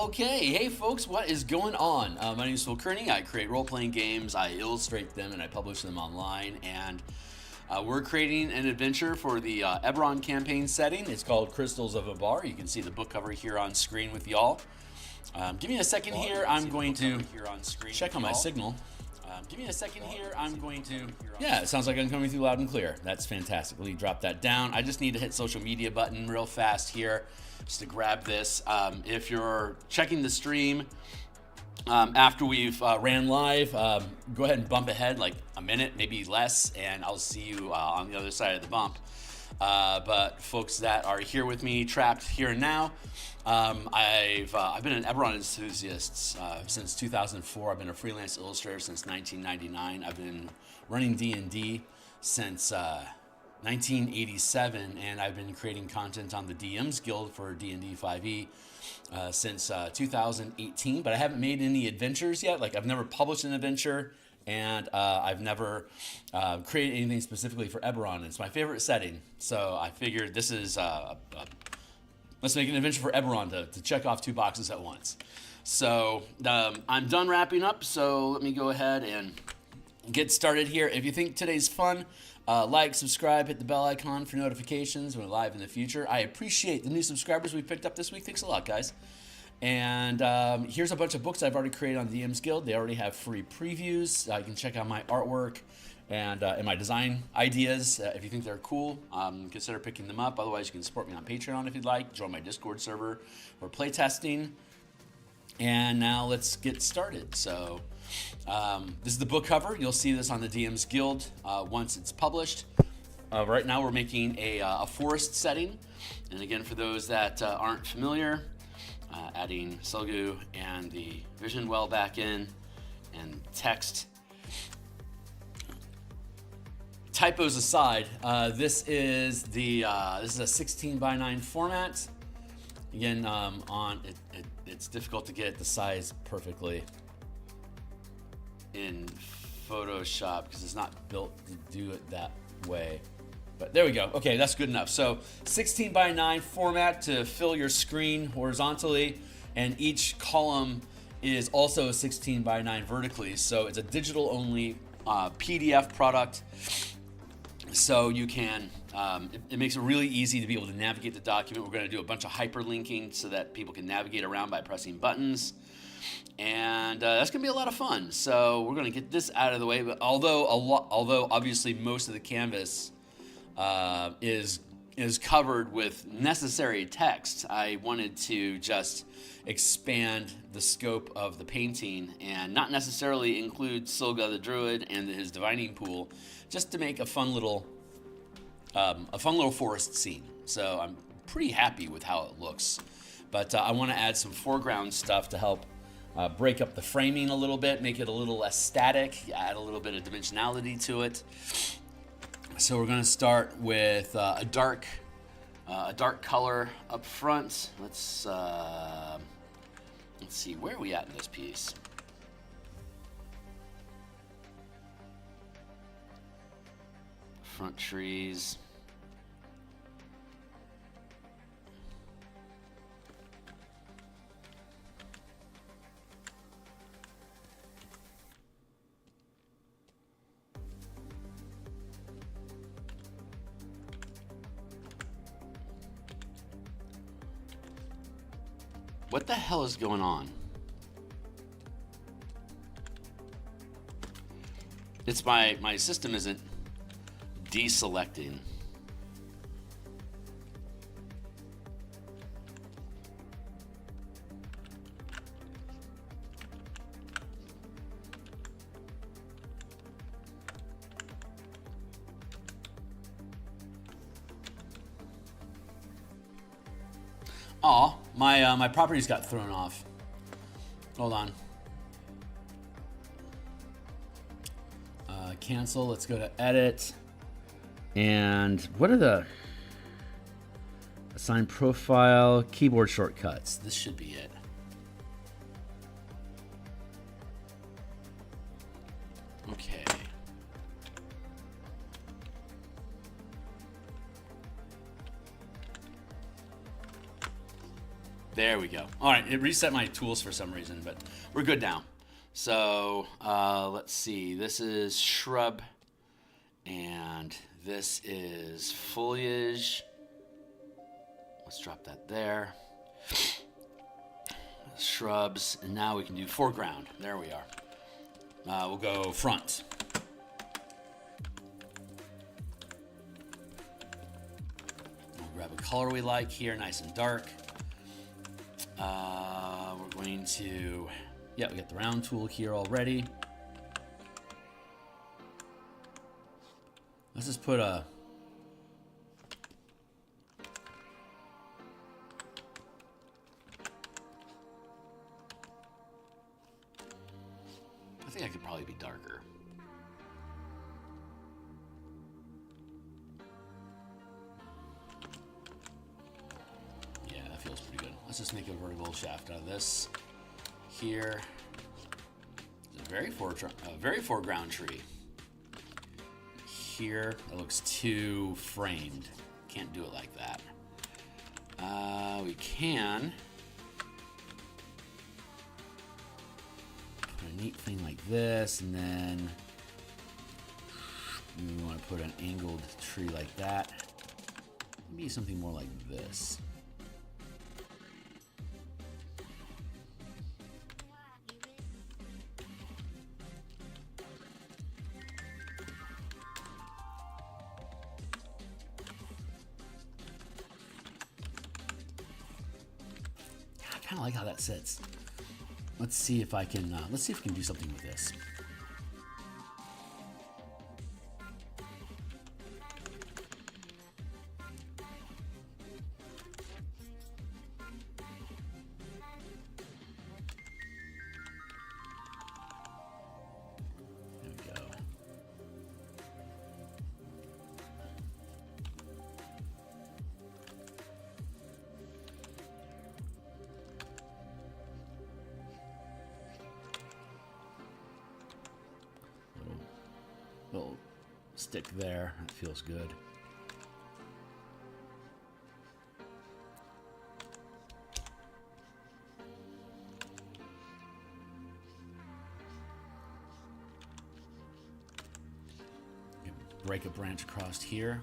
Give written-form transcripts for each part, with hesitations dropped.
Okay, hey folks, what is going on? My name is Phil Kearney. I create role-playing games, I illustrate them, and I publish them online. And we're creating an adventure for the Eberron campaign setting. It's called Crystals of Abar. You can see the book cover here on screen with y'all. Give me a second here. I'm going to check on my signal. Give me a second here. I'm going to... Yeah, it sounds like I'm coming through loud and clear. That's fantastic. Let me drop that down. I just need to hit social media button real fast here just to grab this. If you're checking the stream after we've ran live, go ahead and bump ahead like a minute, maybe less, and I'll see you on the other side of the bump. But folks that are here with me, trapped here and now, I've been an Eberron enthusiast since 2004. I've been a freelance illustrator since 1999. I've been running D&D since 1987, and I've been creating content on the DMsGuild for D&D 5e since 2018. But I haven't made any adventures yet. Like, I've never published an adventure, and I've never created anything specifically for Eberron. It's my favorite setting, so I figured this is let's make an adventure for Eberron to check off 2 boxes at once. So I'm done wrapping up, so let me go ahead and get started here. If you think today's fun, like, subscribe, hit the bell icon for notifications when we're live in the future. I appreciate the new subscribers we picked up this week. Thanks a lot, guys. And here's a bunch of books I've already created on DMsGuild. They already have free previews. You can check out my artwork and my design ideas. If you think they're cool, consider picking them up. Otherwise, you can support me on Patreon if you'd like. Join my Discord server for playtesting. And now let's get started. So this is the book cover. You'll see this on the DMsGuild once it's published. Right now we're making a forest setting. And again, for those that aren't familiar, adding Selgu and the vision well back in, and text. Typos aside, this is a 16 by 9 format. Again, it's difficult to get the size perfectly in Photoshop because it's not built to do it that way. But there we go. Okay, that's good enough. So 16 by 9 format to fill your screen horizontally, and each column is also 16 by 9 vertically. So it's a digital only PDF product. So you can, it makes it really easy to be able to navigate the document. We're going to do a bunch of hyperlinking so that people can navigate around by pressing buttons. And that's going to be a lot of fun. So we're going to get this out of the way. But although obviously most of the canvas is covered with necessary text, I wanted to just expand the scope of the painting and not necessarily include Silga the Druid and his divining pool, just to make a fun little forest scene. So I'm pretty happy with how it looks, but I want to add some foreground stuff to help break up the framing a little bit, make it a little less static, add a little bit of dimensionality to it. So we're going to start with a dark color up front. Let's see, where are we at in this piece? Front trees. What the hell is going on? It's my system isn't deselecting. Aw, my properties got thrown off. Hold on. Cancel. Let's go to edit. And what are the assign profile, keyboard shortcuts? This should be it. Okay. There we go. All right, it reset my tools for some reason, but we're good now. So let's see. This is shrub, and this is foliage. Let's drop that there. Shrubs, and now we can do foreground. There we are. We'll go front. We'll grab a color we like here, nice and dark. We're going to, yeah, we got the round tool here already. Let's just put a, I think I could probably be darker. Yeah, that feels pretty good. Let's just make a vertical shaft out of this. Here, it's a very foreground tree. Here, it looks too framed. Can't do it like that. We can put a neat thing like this, and then we want to put an angled tree like that. Maybe something more like this. I kind of like how that sits. Let's see if I can. Let's see if we can do something with this. There we go. Little stick there. That feels good. Break a branch across here.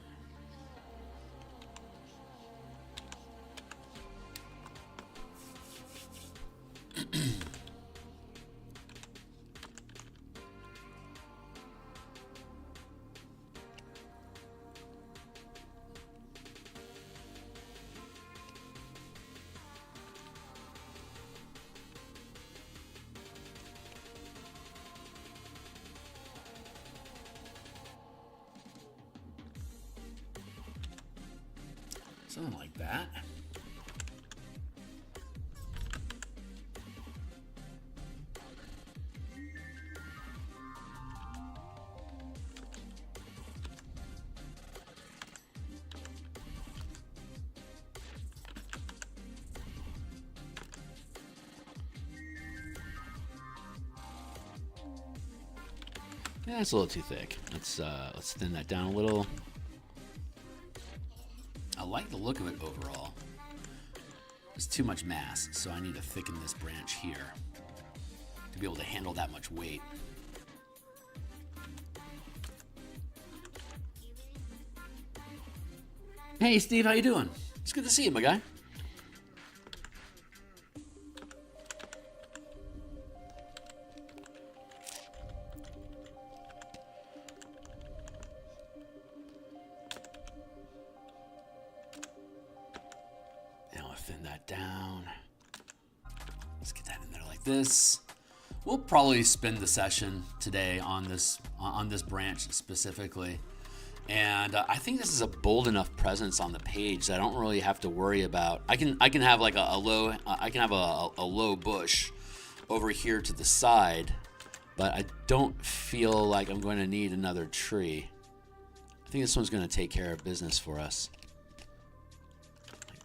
Something like that. Yeah, it's a little too thick. Let's thin that down a little. I like the look of it overall. There's too much mass, so I need to thicken this branch here to be able to handle that much weight. Hey Steve, how you doing? It's good to see you, my guy. Thin that down. Let's get that in there like this. We'll probably spend the session today on this branch specifically, and I think this is a bold enough presence on the page that I don't really have to worry about. I can have like a low a low bush over here to the side, but I don't feel like I'm going to need another tree. I think this one's going to take care of business for us.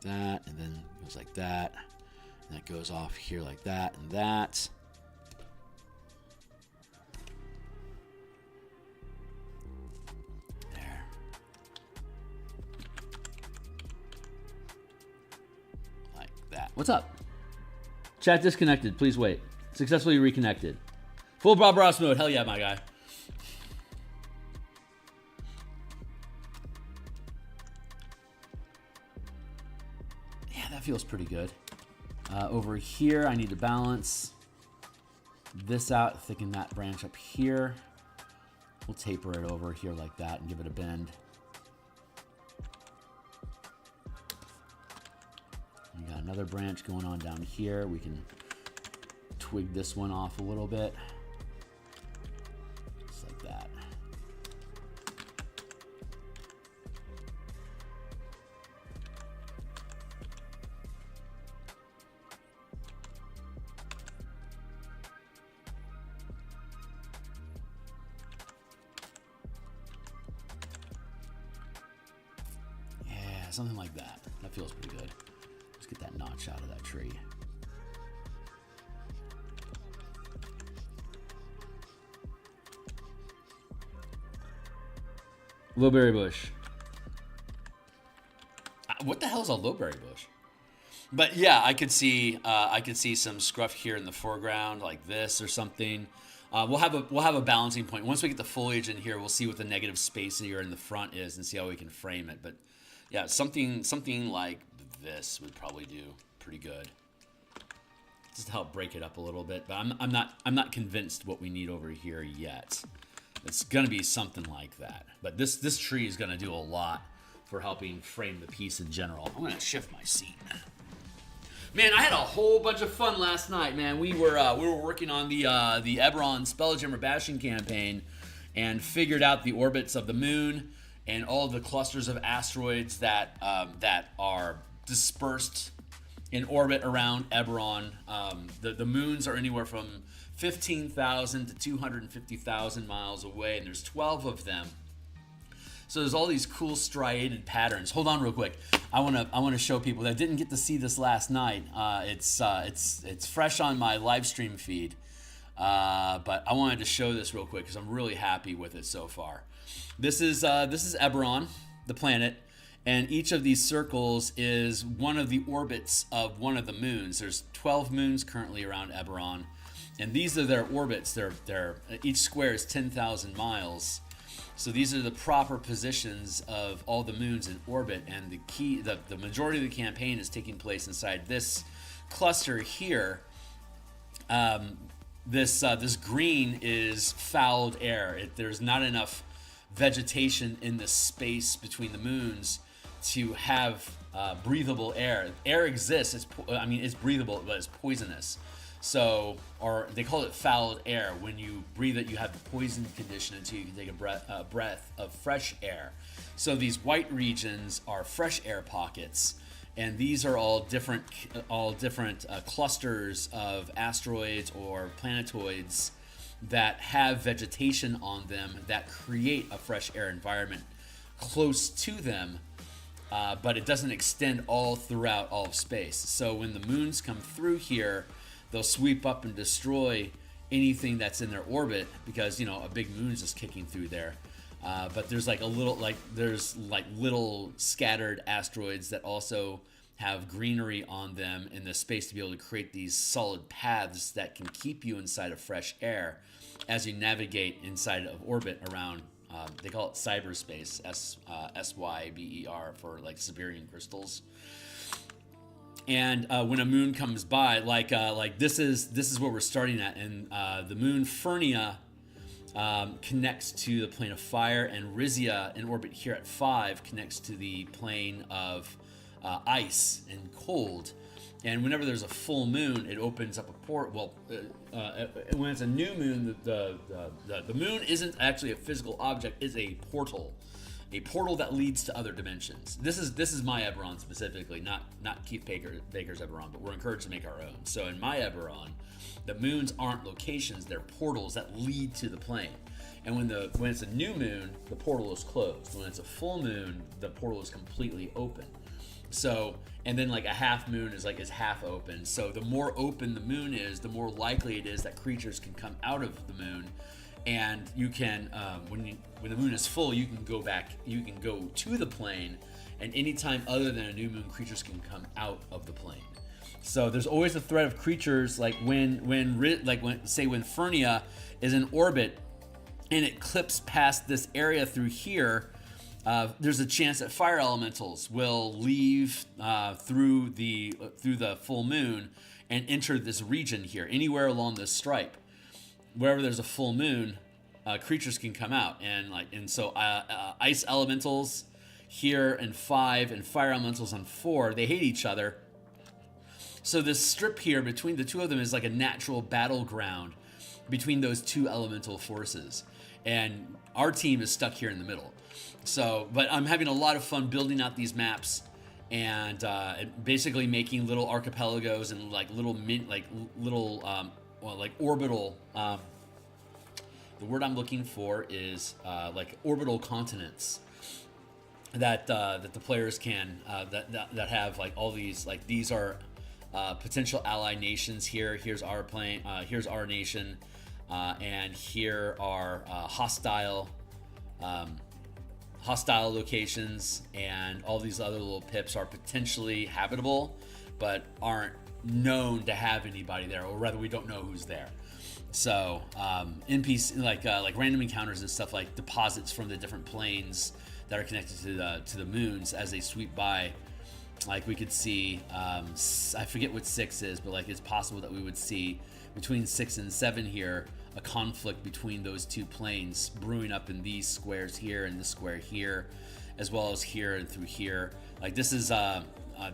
That, and then it goes like that, and that goes off here like that and that. There. Like that. What's up? Chat disconnected. Please wait. Successfully reconnected. Full Bob Ross mode. Hell yeah, my guy. Yeah, that feels pretty good. Over here, I need to balance this out, thicken that branch up here. We'll taper it over here like that and give it a bend. We got another branch going on down here. We can twig this one off a little bit. Just like that. Yeah, something like that. That feels pretty good. Let's get that notch out of that tree. Lowberry bush. What the hell is a lowberry bush? But yeah, I could see some scruff here in the foreground, like this or something. We'll have a balancing point. Once we get the foliage in here, we'll see what the negative space here in the front is and see how we can frame it. But yeah, something like this would probably do pretty good. Just to help break it up a little bit. But I'm not convinced what we need over here yet. It's gonna be something like that. But this tree is gonna do a lot for helping frame the piece in general. I'm gonna shift my seat. Man, I had a whole bunch of fun last night, man. We were working on the Eberron Spelljammer bashing campaign and figured out the orbits of the moon and all the clusters of asteroids that are dispersed in orbit around Eberron. The moons are anywhere from 15,000 to 250,000 miles away, and there's 12 of them. So there's all these cool striated patterns. Hold on real quick. I want to show people that didn't get to see this last night. It's fresh on my live stream feed. But I wanted to show this real quick because I'm really happy with it so far. This is Eberron, the planet, and each of these circles is one of the orbits of one of the moons. There's 12 moons currently around Eberron, and these are their orbits. They're each square is 10,000 miles. So these are the proper positions of all the moons in orbit, and the majority of the campaign is taking place inside this cluster here. This green is fouled air. There's not enough vegetation in the space between the moons to have breathable air. Air exists. It's breathable, but it's poisonous. So, or they call it fouled air. When you breathe it, you have the poison condition until you can take a breath of fresh air. So these white regions are fresh air pockets, and these are all different clusters of asteroids or planetoids that have vegetation on them that create a fresh air environment close to them, but it doesn't extend all throughout all of space. So when the moons come through here, they'll sweep up and destroy anything that's in their orbit because, a big moon is just kicking through there. But there's little scattered asteroids that also have greenery on them in the space to be able to create these solid paths that can keep you inside of fresh air as you navigate inside of orbit around, they call it cyberspace, SYBER for like Siberian crystals. And when a moon comes by, like this is where we're starting at, and the moon Fernia connects to the plane of fire, and Rizia in orbit here at 5 connects to the plane of ice and cold. And whenever there's a full moon, it opens up a port. Well, when it's a new moon, the moon isn't actually a physical object; it's a portal that leads to other dimensions. This is my Eberron specifically, not Keith Baker's Eberron, but we're encouraged to make our own. So in my Eberron, the moons aren't locations; they're portals that lead to the plane. And when it's a new moon, the portal is closed. When it's a full moon, the portal is completely open. So, and then like a half moon is half open. So the more open the moon is, the more likely it is that creatures can come out of the moon. And you can, when the moon is full, you can go to the plane, and anytime other than a new moon, creatures can come out of the plane. So there's always a threat of creatures like when Fernia is in orbit and it clips past this area through here. There's a chance that fire elementals will leave through the full moon and enter this region here, anywhere along this stripe. Wherever there's a full moon, creatures can come out, and so ice elementals here in 5 and fire elementals on 4, they hate each other. So this strip here between the two of them is like a natural battleground between those two elemental forces, and our team is stuck here in the middle. So, but I'm having a lot of fun building out these maps and basically making little archipelagos and like little orbital. The word I'm looking for is like orbital continents that the players can that have like all these, like these are potential ally nations here. Here's our plane. Here's our nation, and here are hostile locations, and all these other little pips are potentially habitable, but aren't known to have anybody there, or rather, we don't know who's there. So NPC like random encounters and stuff, like deposits from the different planes that are connected to the moons as they sweep by. Like we could see, I forget what 6 is, but like it's possible that we would see between 6 and 7 here a conflict between those two planes brewing up in these squares here and this square here, as well as here and through here. Like this is the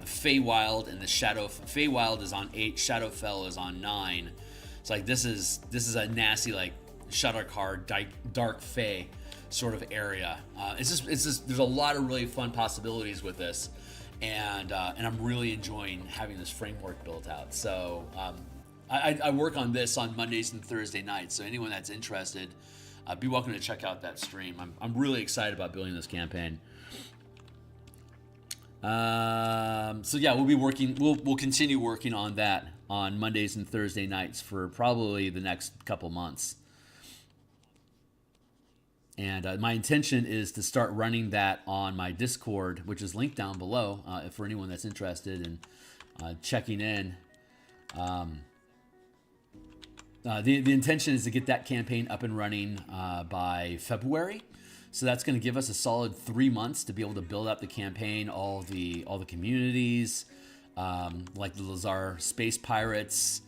Feywild and the Shadow. Feywild is on 8, Shadowfell is on 9. It's like this is a nasty like Shadowcar Dark Fey sort of area. It's just there's a lot of really fun possibilities with this, and I'm really enjoying having this framework built out. So I work on this on Mondays and Thursday nights. So anyone that's interested, be welcome to check out that stream. I'm really excited about building this campaign. So yeah, we'll be working. We'll continue working on that on Mondays and Thursday nights for probably the next couple months. And my intention is to start running that on my Discord, which is linked down below for anyone that's interested in checking in. The intention is to get that campaign up and running by February. So that's going to give us a solid 3 months to be able to build up the campaign, all the communities, like the Lazar Space Pirates,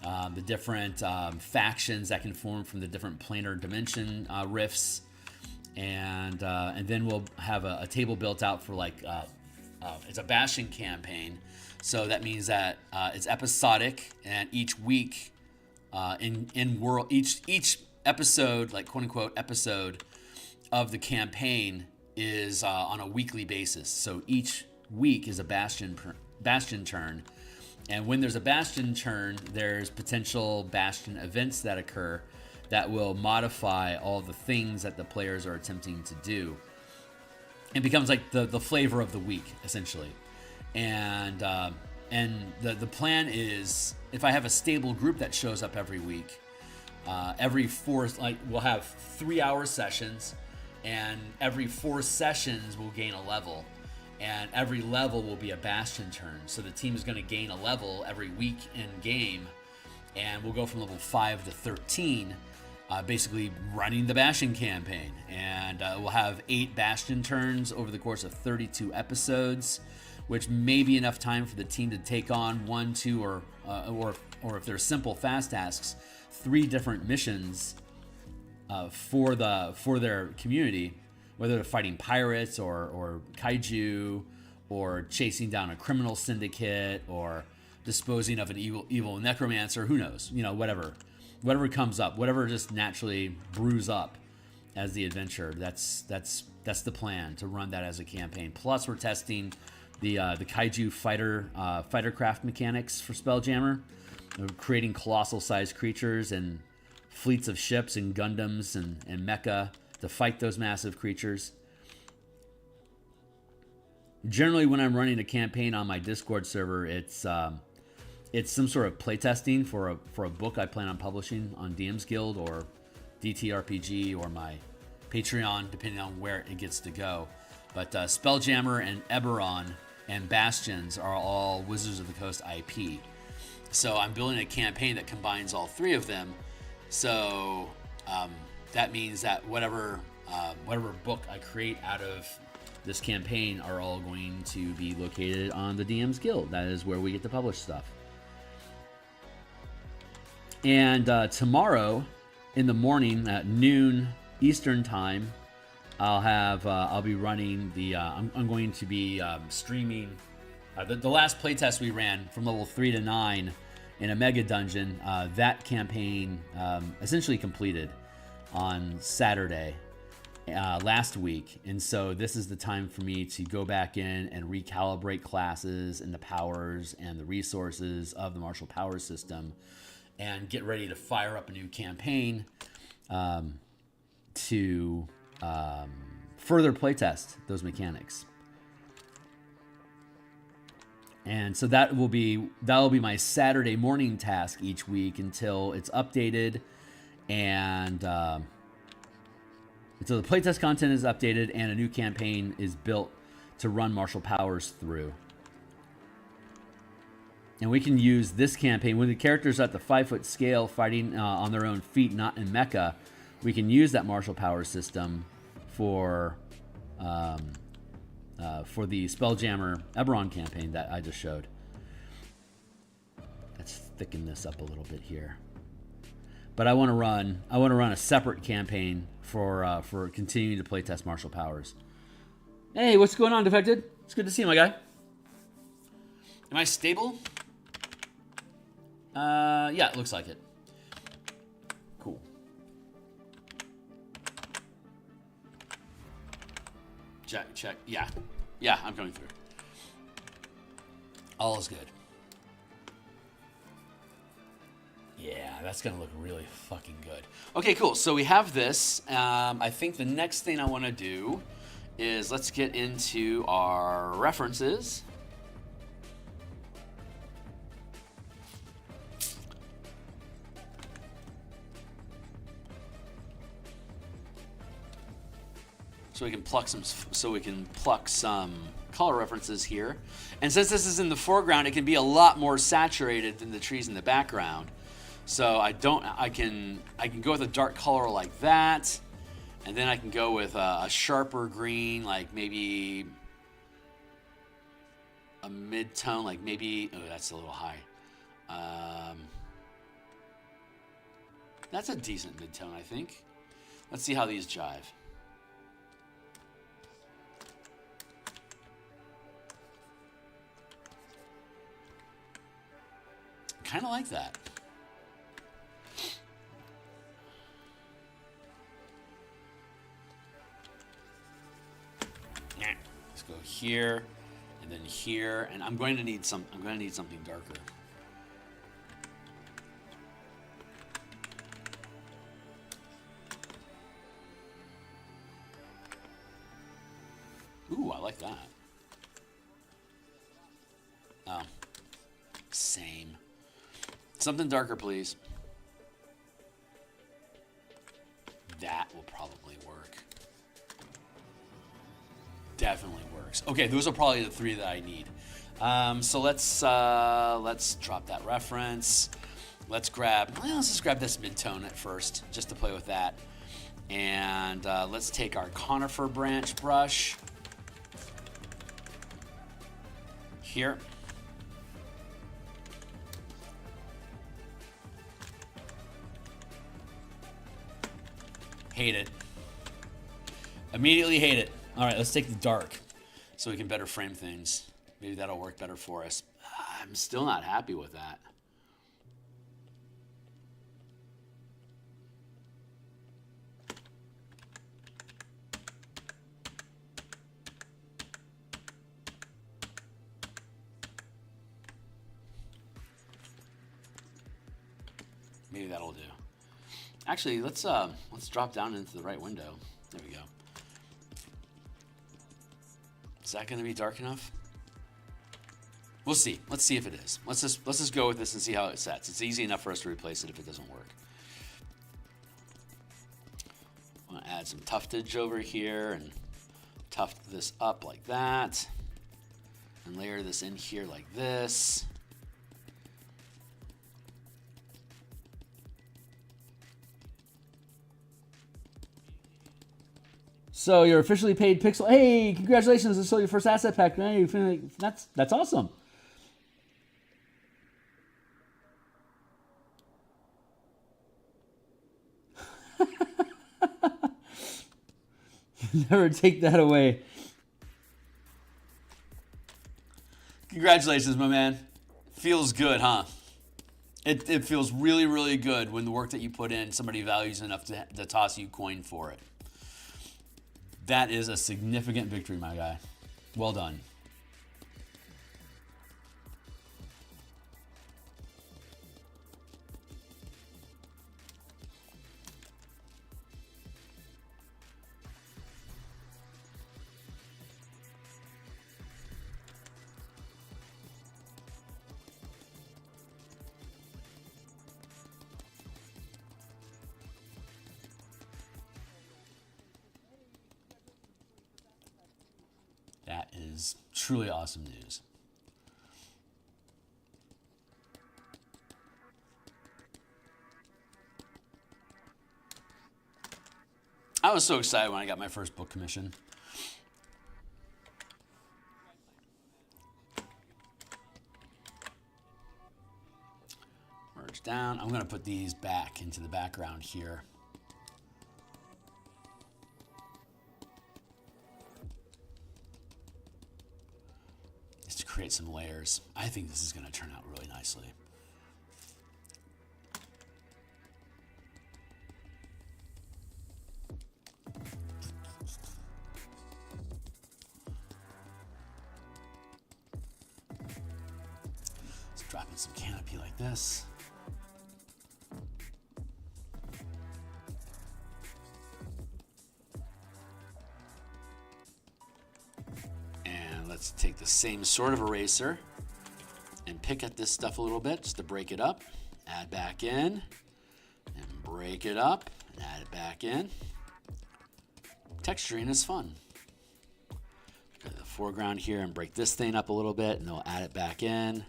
the different factions that can form from the different planar dimension rifts, and then we'll have a table built out for like it's a Bastion campaign. So that means that it's episodic, and each week each episode, like quote unquote episode of the campaign, is on a weekly basis. So each week is a Bastion turn, and when there's a Bastion turn, there's potential Bastion events that occur that will modify all the things that the players are attempting to do. It becomes like the flavor of the week, essentially. And the plan is, if I have a stable group that shows up every week, we'll have 3-hour sessions, and every 4 sessions we'll gain a level, and every level will be a Bastion turn. So the team is going to gain a level every week in game, and we'll go from level 5 to 13, basically running the Bastion campaign. And we'll have 8 Bastion turns over the course of 32 episodes, which may be enough time for the team to take on 1, 2, or if they're simple fast tasks, 3 different missions for their community, whether they're fighting pirates or kaiju, or chasing down a criminal syndicate, or disposing of an evil necromancer. Who knows? Whatever comes up, whatever just naturally brews up as the adventure. That's the plan, to run that as a campaign. Plus, we're testing the kaiju fightercraft mechanics for Spelljammer. We're creating colossal sized creatures and fleets of ships and Gundams and mecha to fight those massive creatures. Generally, when I'm running a campaign on my Discord server, it's some sort of playtesting for a book I plan on publishing on DMsGuild or ttrpg or my Patreon, depending on where it gets to go. But Spelljammer and Eberron and Bastions are all Wizards of the Coast IP. So I'm building a campaign that combines all three of them. So that means that whatever book I create out of this campaign are all going to be located on the DM's Guild. That is where we get to publish stuff. And tomorrow in the morning at noon Eastern time, I'll be running the I'm going to be streaming the last playtest we ran from level 3 to 9 in a mega dungeon. That campaign essentially completed on Saturday last week, and so this is the time for me to go back in and recalibrate classes and the powers and the resources of the martial power system, and get ready to fire up a new campaign to further playtest those mechanics. And so that'll be my Saturday morning task each week until it's updated and until the playtest content is updated and a new campaign is built to run martial powers through. And we can use this campaign when the characters are at the 5-foot scale fighting on their own feet, not in mecha. We can use that martial power system for the Spelljammer Eberron campaign that I just showed. Let's thicken this up a little bit here. But I want to run a separate campaign for continuing to playtest martial powers. Hey, what's going on, Defected? It's good to see you, my guy. Am I stable? Yeah, it looks like it. Cool. Check. Yeah, I'm coming through. All is good. Yeah, that's gonna look really fucking good. Okay, cool. So we have this. I think the next thing I want to do is let's get into our references. So we can pluck some color references here. And since this is in the foreground, it can be a lot more saturated than the trees in the background. So I can go with a dark color like that, and then I can go with a sharper green, like maybe a mid-tone, like maybe, oh, that's a little high. That's a decent mid-tone, I think. Let's see how these jive. Kind of like that. Let's go here and then here, and I'm going to need something darker. Ooh, I like that. Oh, same. Something darker, please. That will probably work. Definitely works. Okay, those are probably the three that I need. So let's drop that reference. Let's just grab this mid-tone at first, just to play with that. And let's take our conifer branch brush here. Hate it. Immediately hate it. All right, let's take the dark so we can better frame things. Maybe that'll work better for us. I'm still not happy with that. Maybe that'll do. Actually, let's drop down into the right window. There we go. Is that going to be dark enough? We'll see. Let's see if it is. Let's just go with this and see how it sets. It's easy enough for us to replace it if it doesn't work. I'm going to add some tuftage over here and tuft this up like that. And layer this in here like this. So you're officially paid Pixel. Hey, congratulations! This is still your first asset pack. Man, that's awesome. Never take that away. Congratulations, my man. Feels good, huh? It feels really, really good when the work that you put in, somebody values enough to toss you coin for it. That is a significant victory, my guy. Well done. That is truly awesome news. I was so excited when I got my first book commission. Merge down. I'm going to put these back into the background here. Just to create some layers. I think this is going to turn out really nicely. Drop in some canopy like this. And let's take the same sort of eraser and pick at this stuff a little bit just to break it up. Add back in and break it up and add it back in. Texturing is fun. Go to the foreground here and break this thing up a little bit, and we'll add it back in.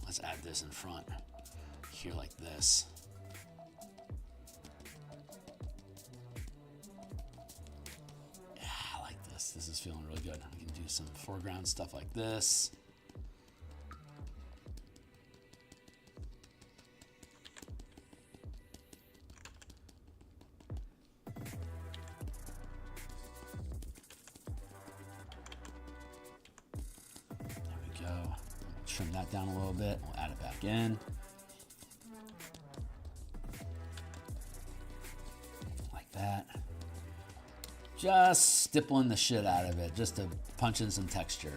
Let's add this in front here like this. Yeah, I like this. This is feeling really good. We can do some foreground stuff like this. Trim that down a little bit. We'll add it back in. Like that. Just stippling the shit out of it, just to punch in some texture.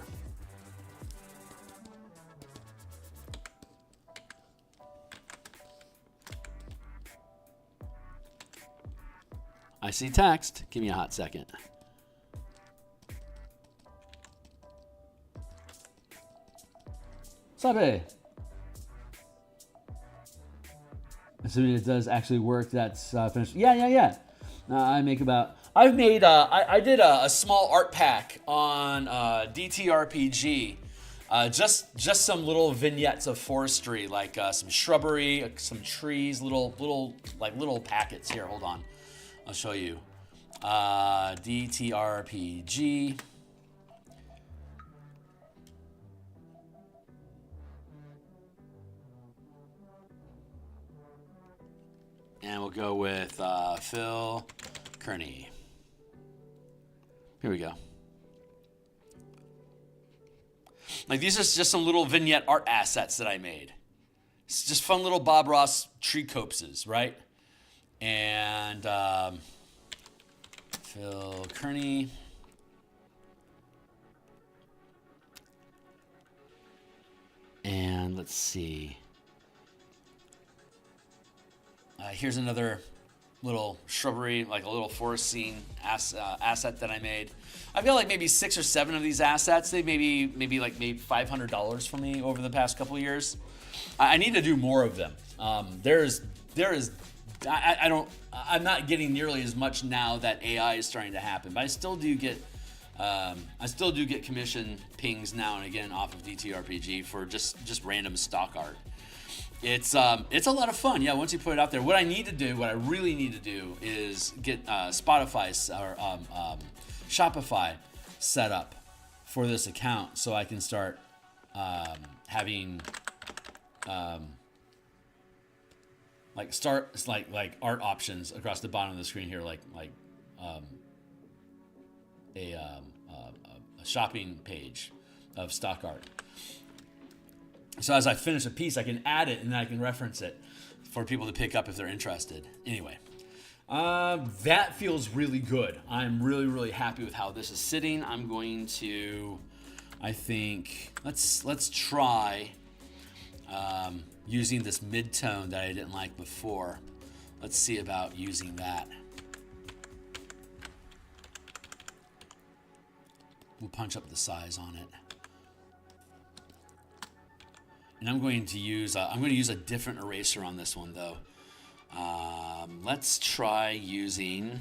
I see text. Give me a hot second. Sabe. Assuming it does actually work, that's finished. Yeah. I've made I did a small art pack on DTRPG. Just some little vignettes of forestry, like some shrubbery, some trees, little packets. Here, hold on. I'll show you. DTRPG. And we'll go with Phil Kearney. Here we go. Like, these are just some little vignette art assets that I made. It's just fun little Bob Ross tree copses, right? And Phil Kearney. And let's see. Here's another little shrubbery, like a little forest scene asset that I made. I've got like maybe 6 or 7 of these assets. They maybe made $500 for me over the past couple of years. I need to do more of them. I'm not getting nearly as much now that AI is starting to happen, but I still do get commission pings now and again off of DTRPG for just random stock art. It's a lot of fun. Yeah, once you put it out there. What I really need to do is get Shopify set up for this account so I can start having like art options across the bottom of the screen here, like a shopping page of stock art. So as I finish a piece, I can add it and then I can reference it for people to pick up if they're interested. Anyway, that feels really good. I'm really, really happy with how this is sitting. I'm going to, I think, let's try using this mid-tone that I didn't like before. Let's see about using that. We'll punch up the size on it. And I'm going to use a different eraser on this one though. Let's try using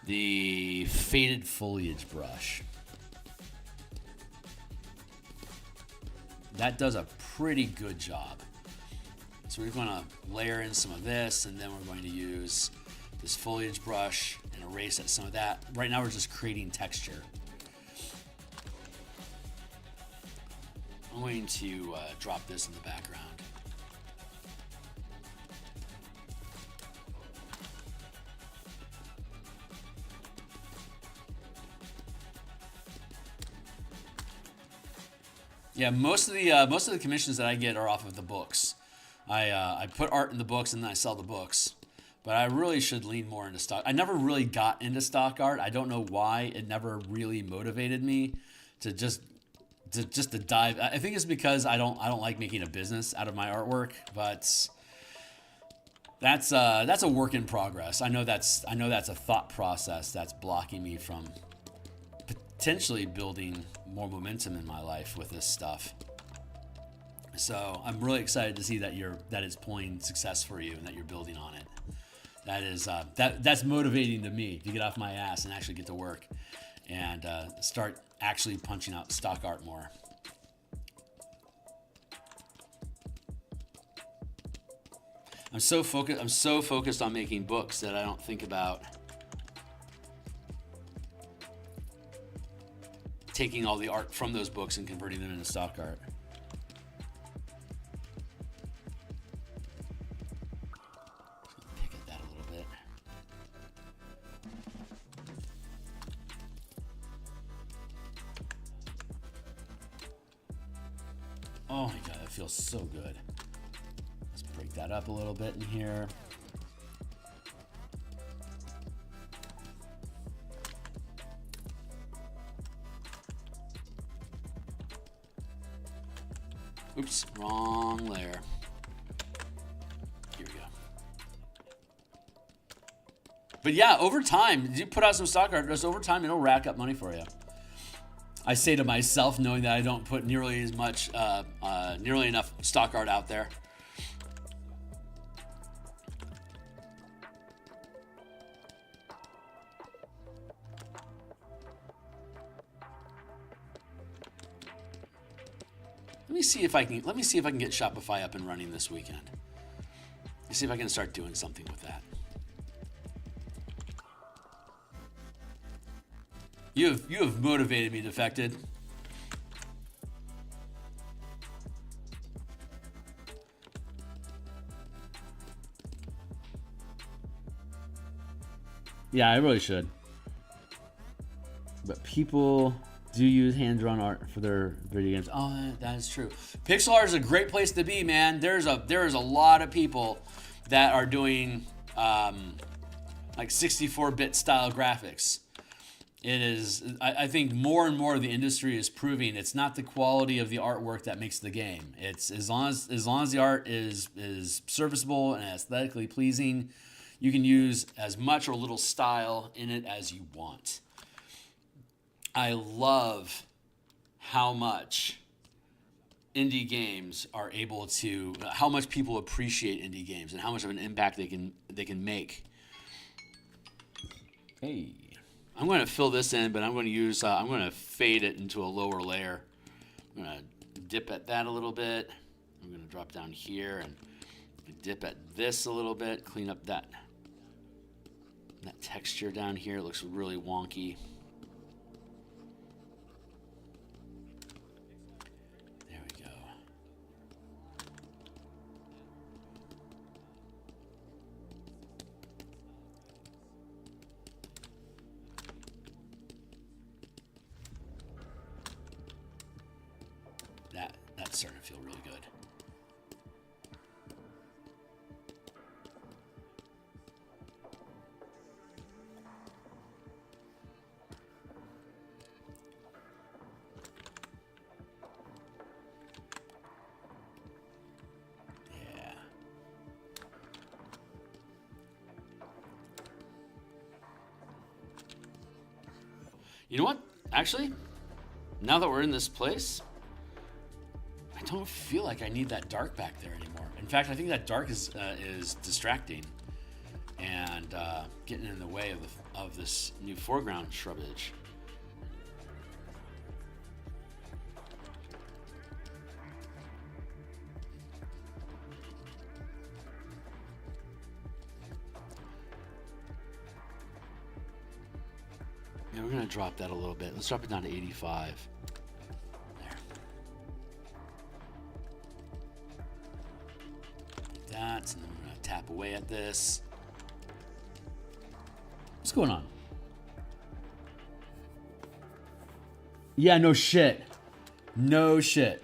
the faded foliage brush. That does a pretty good job. So we're going to layer in some of this, and then we're going to use this foliage brush and erase some of that. Right now we're just creating texture. I'm going to drop this in the background. Yeah, most of the commissions that I get are off of the books. I put art in the books and then I sell the books. But I really should lean more into stock. I never really got into stock art. I don't know why. It never really motivated me to just to dive. I think it's because I don't like making a business out of my artwork, but that's a work in progress. I know that's a thought process that's blocking me from potentially building more momentum in my life with this stuff. So I'm really excited to see that it's pulling success for you and that you're building on it. That is that's motivating to me to get off my ass and actually get to work and start actually punching out stock art more. I'm so focused on making books that I don't think about taking all the art from those books and converting them into stock art. Pick at that a little bit. Oh my god, that feels so good. Let's break that up a little bit in here. Oops, wrong layer. Here we go. But yeah, over time, you put out some stock art, just over time, it'll rack up money for you. I say to myself, knowing that I don't put nearly enough stock art out there. Let me see if I can get Shopify up and running this weekend. Let's see if I can start doing something with that. You have motivated me, Defected. Yeah, I really should. But people do use hand-drawn art for their video games. Oh, that is true. Pixel art is a great place to be, man. There is a lot of people that are doing like 64-bit style graphics. It is. I think more and more the industry is proving it's not the quality of the artwork that makes the game. It's as long as the art is serviceable and aesthetically pleasing, You can use as much or little style in it as you want. I love how much indie games are able to, how much people appreciate indie games and how much of an impact they can make. Hey. I'm going to fill this in, but I'm going to use, I'm going to fade it into a lower layer. I'm going to dip at that a little bit. I'm going to drop down here and dip at this a little bit, clean up that texture down here. It looks really wonky. There we go. That's starting to feel really good. Yeah. You know what? Actually, now that we're in this place, I don't feel like I need that dark back there anymore. In fact, I think that dark is distracting and getting in the way of this new foreground shrubbage. Yeah, we're gonna drop that a little bit. Let's drop it down to 85. And then we're going to tap away at this. What's going on? Yeah, no shit. No shit.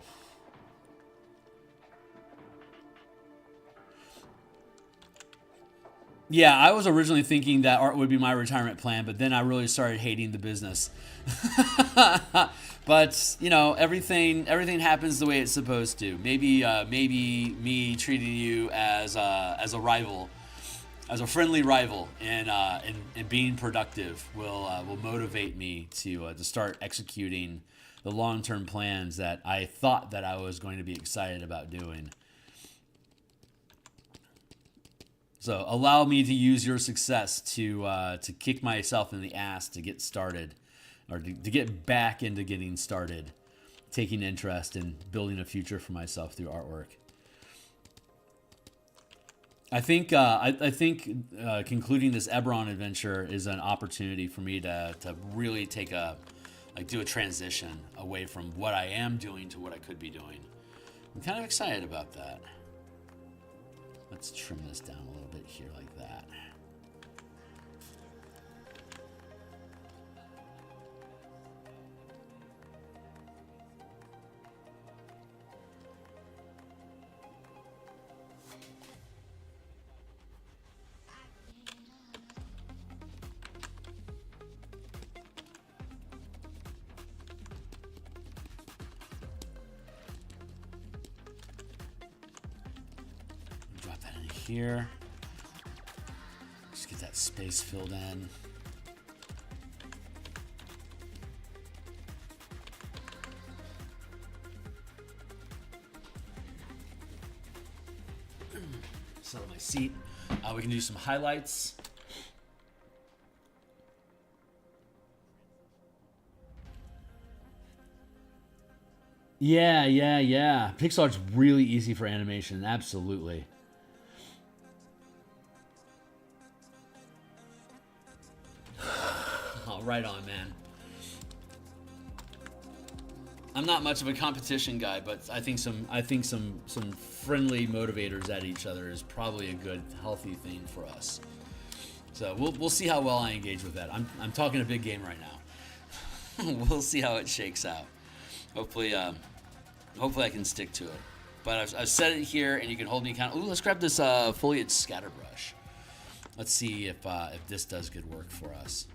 Yeah, I was originally thinking that art would be my retirement plan, but then I really started hating the business. But you know, everything happens the way it's supposed to. Maybe me treating you as a rival, as a friendly rival, and being productive will motivate me to start executing the long-term plans that I thought that I was going to be excited about doing. So allow me to use your success to kick myself in the ass to get started, or to get back into getting started, taking interest in building a future for myself through artwork. I think concluding this Eberron adventure is an opportunity for me to really do a transition away from what I am doing to what I could be doing. I'm kind of excited about that. Let's trim this down a little bit here like that. Drop that in here. Just get that space filled in. Settle my seat. We can do some highlights. Yeah. Pixar's really easy for animation, absolutely. Oh, right on, man. I'm not much of a competition guy, but I think some friendly motivators at each other is probably a good, healthy thing for us. So we'll see how well I engage with that. I'm talking a big game right now. We'll see how it shakes out. Hopefully I can stick to it. But I've set it here, and you can hold me accountable. Ooh, let's grab this foliage scatter brush. Let's see if this does good work for us.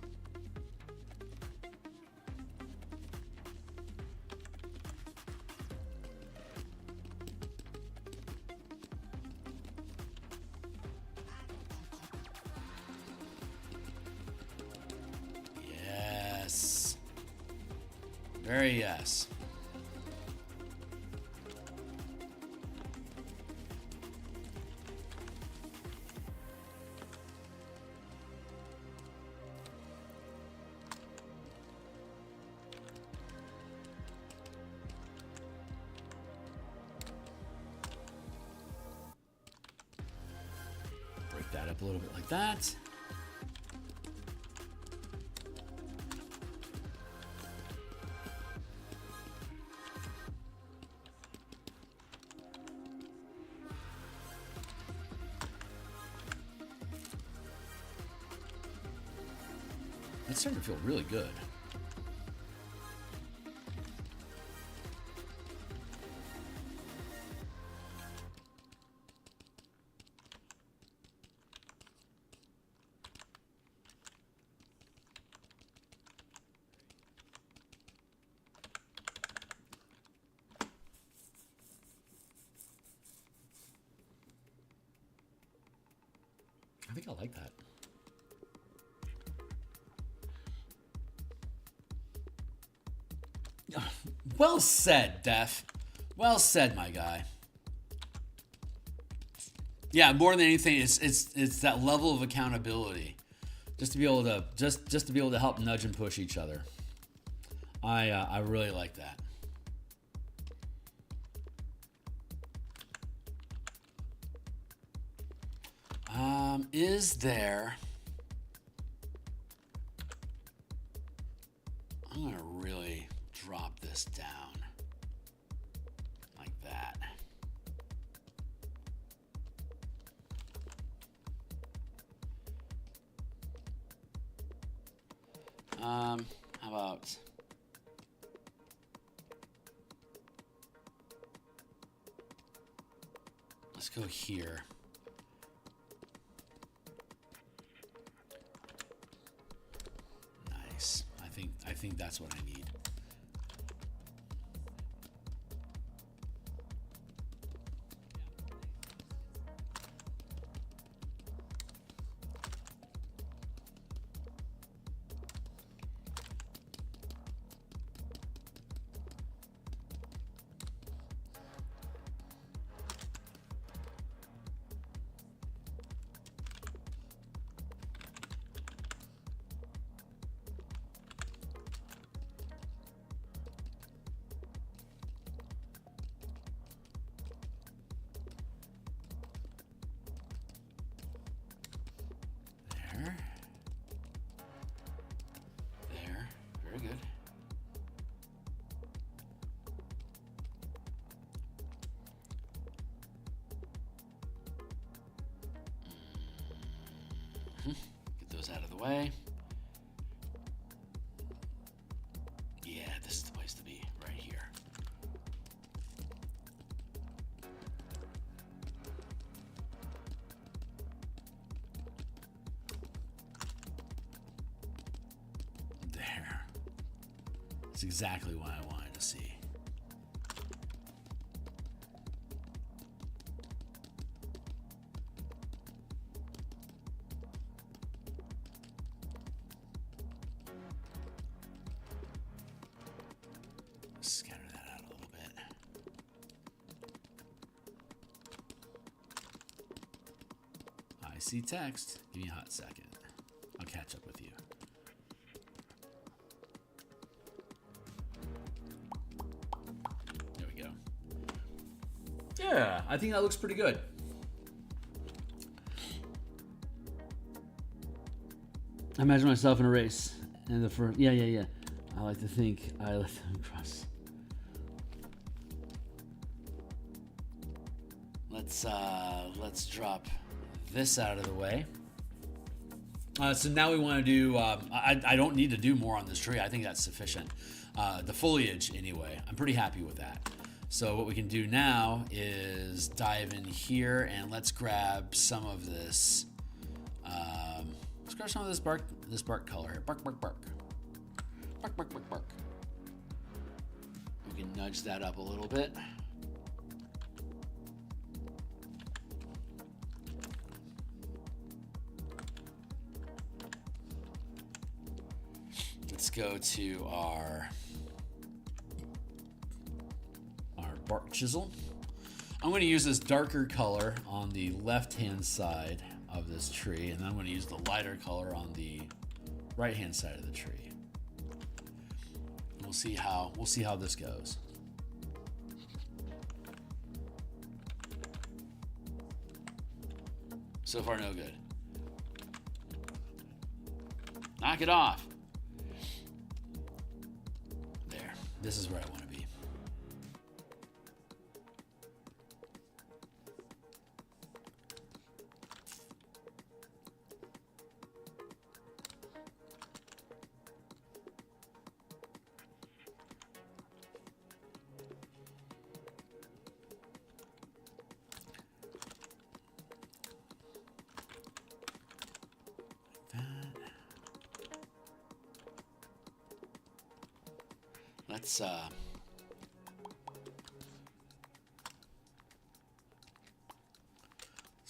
Very yes. Break that up a little bit like that. It's starting to feel really good. I think I like that. Well said, Def. Well said, my guy. Yeah, more than anything, it's that level of accountability, just to be able to just to be able to help nudge and push each other. I really like that. Is there? I'm gonna really drop this down like that. How about let's go here. Nice. I think that's what I need. There. Very good. Get those out of the way. Yeah, this is the place to be, right here. There. That's exactly what I wanted to see. Scatter that out a little bit. I see text. Give me a hot second. I'll catch up with you. There we go. Yeah, I think that looks pretty good. I imagine myself in a race. And the first, yeah. I like to think I let them cross. Let's drop this out of the way. So now we want to do. I don't need to do more on this tree. I think that's sufficient. The foliage, anyway. I'm pretty happy with that. So what we can do now is dive in here and let's grab some of this. Let's grab some of this bark. This bark color here. Bark. Bark. We can nudge that up a little bit. Let's go to our bark chisel. I'm going to use this darker color on the left-hand side of this tree, and then I'm going to use the lighter color on the right-hand side of the tree. We'll see how this goes. So far, no good. Knock it off. There. This is where I want to be. Let's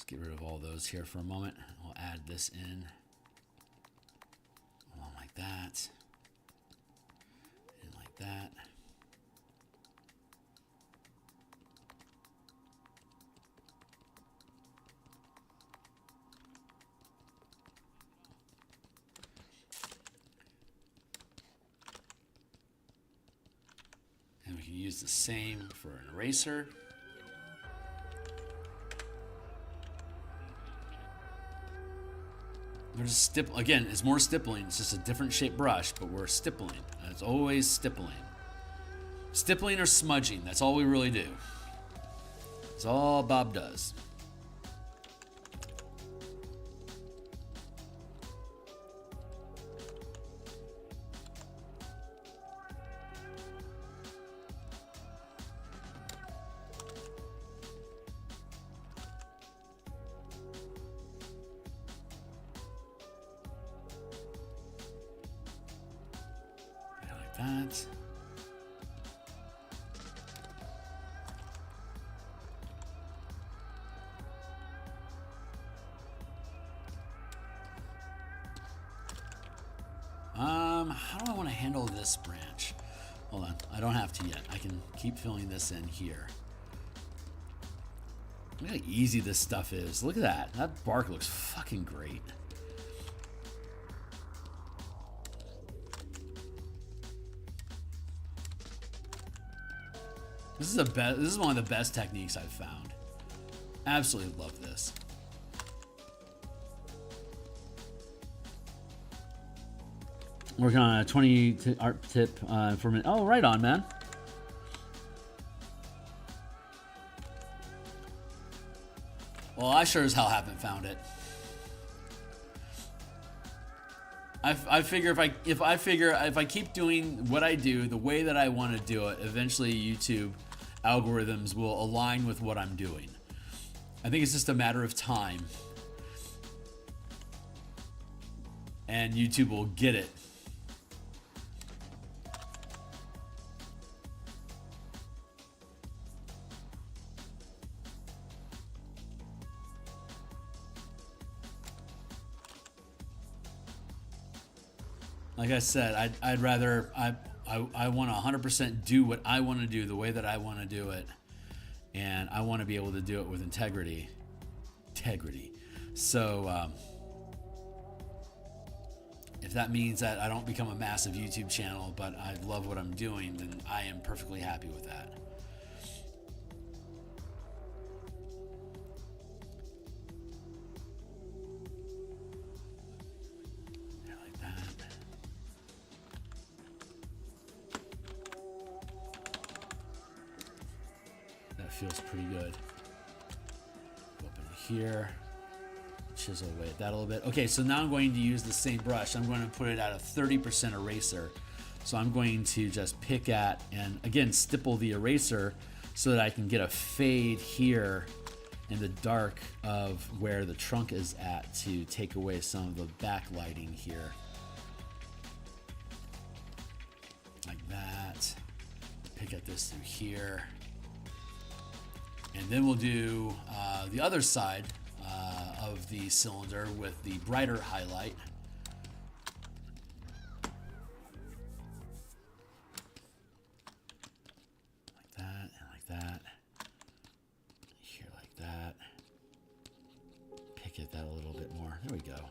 get rid of all those here for a moment. We'll add this in along like that and like that. And we can use the same for an eraser. We're just again, it's more stippling. It's just a different shaped brush, but we're stippling. It's always stippling. Stippling or smudging, that's all we really do. That's all Bob does. That. How do I want to handle this branch? Hold on, I don't have to yet. I can keep filling this in here. Look how easy this stuff is. Look at that. That bark looks fucking great. This is one of the best techniques I've found. Absolutely love this. Working on a 20 art tip for a minute. Oh, right on, man. Well, I sure as hell haven't found it. I figure if I keep doing what I do the way that I want to do it, eventually YouTube algorithms will align with what I'm doing. I think it's just a matter of time, and YouTube will get it. Like I said, I want to 100% do what I want to do the way that I want to do it, and I want to be able to do it with integrity. So if that means that I don't become a massive YouTube channel, but I love what I'm doing, then I am perfectly happy with that. Feels pretty good. Go up in here, chisel away at that a little bit. Okay, so now I'm going to use the same brush. I'm going to put it at a 30% eraser. So I'm going to just pick at, and again, stipple the eraser so that I can get a fade here in the dark of where the trunk is at to take away some of the backlighting here. Like that. Pick at this through here. And then we'll do the other side of the cylinder with the brighter highlight. Like that, and like that. There we go.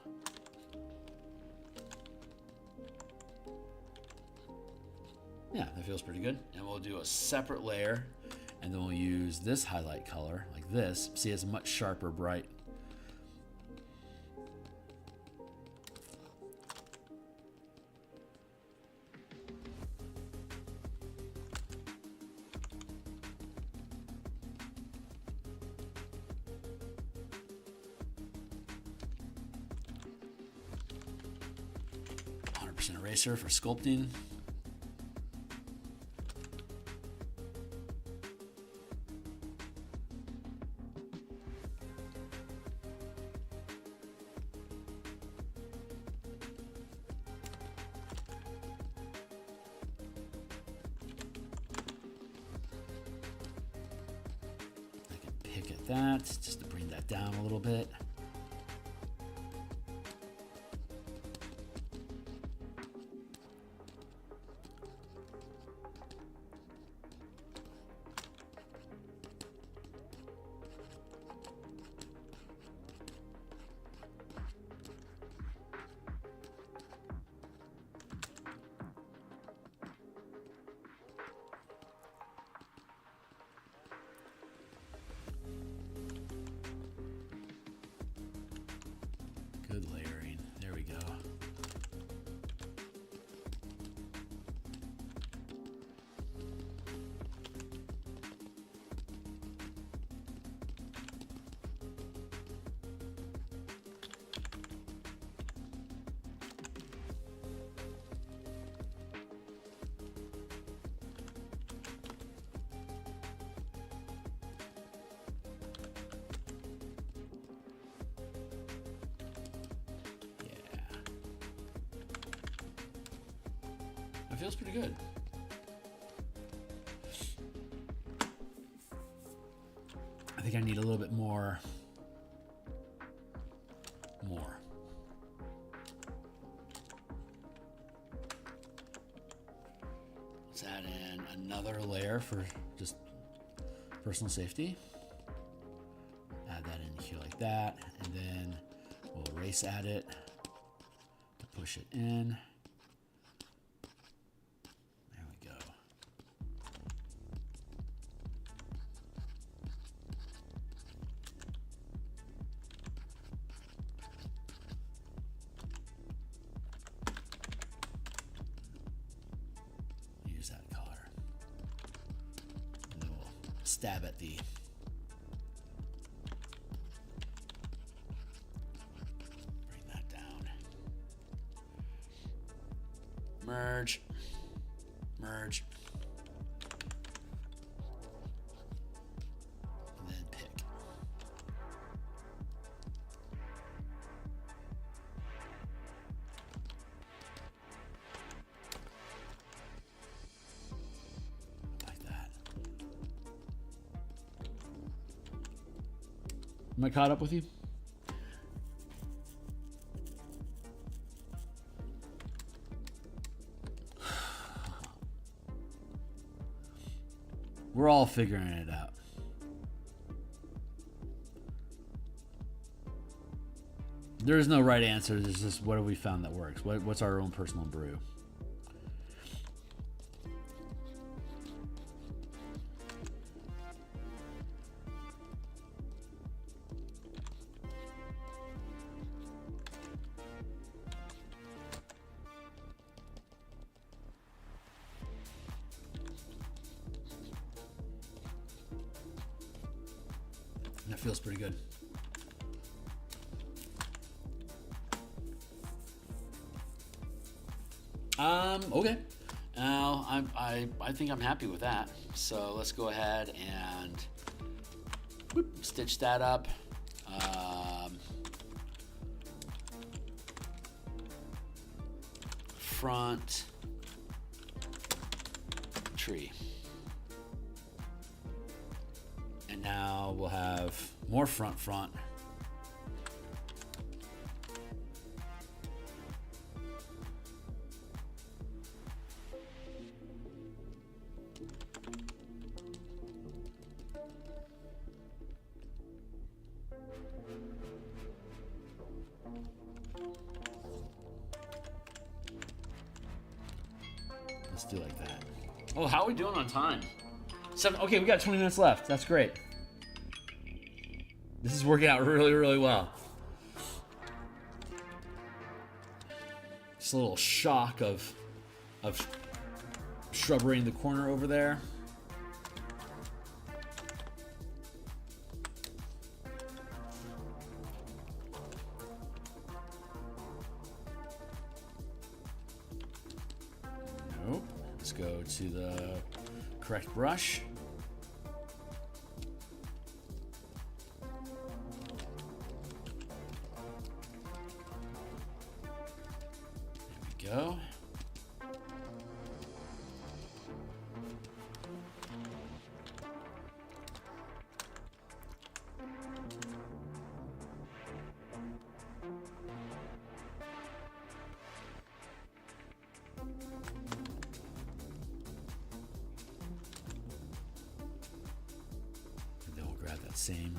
Yeah, that feels pretty good. And we'll do a separate layer, and then we'll use this highlight color, like this. See, it's much sharper, bright. 100% eraser for sculpting. That just to bring that down a little bit. Good layering. There we go. It feels pretty good. I think I need a little bit more. Let's add in another layer for just personal safety. Add that in here like that, and then we'll erase at it to push it in. That color. And then we'll stab at the bring that down. Merge. Merge. And then pick. Am I caught up with you? We're all figuring it out. There is no right answer. There's just what have we found that works? What's our own personal brew? That feels pretty good. Okay. Now I think I'm happy with that. So let's go ahead and stitch that up. Front tree. And now we'll have more front. Let's do like that. Oh, how are we doing on time? Okay, we got 20 minutes left. That's great. This is working out really, really well. Just a little shock of shrubbery in the corner over there. Nope. Let's go to the correct brush. There we go. Same.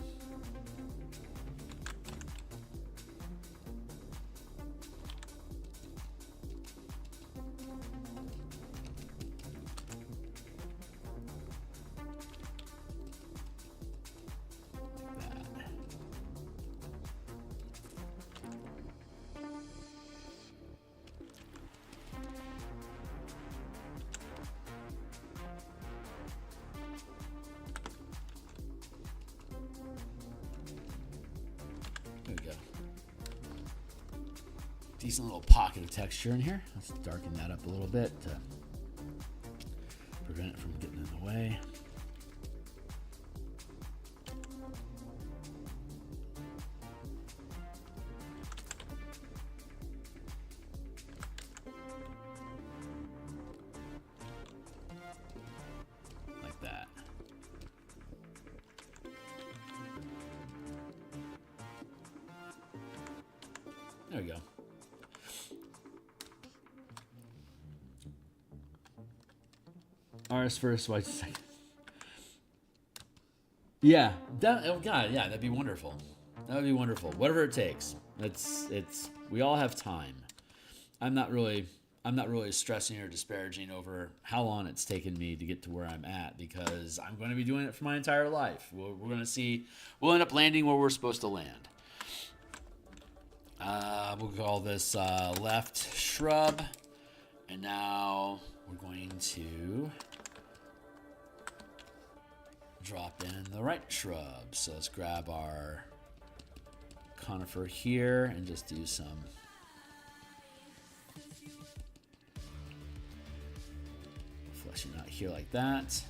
There we go. Decent little pocket of texture in here. Let's darken that up a little bit to prevent it from getting in the way. Like that. There we go. Artist first, white second. Yeah, oh god, yeah, that'd be wonderful. That would be wonderful. Whatever it takes. It's we all have time. I'm not really stressing or disparaging over how long it's taken me to get to where I'm at, because I'm going to be doing it for my entire life. We're going to see. We'll end up landing where we're supposed to land. We'll call this left shrub, and now we're going to drop in the right shrub. So let's grab our conifer here and just do some fleshing out here like that.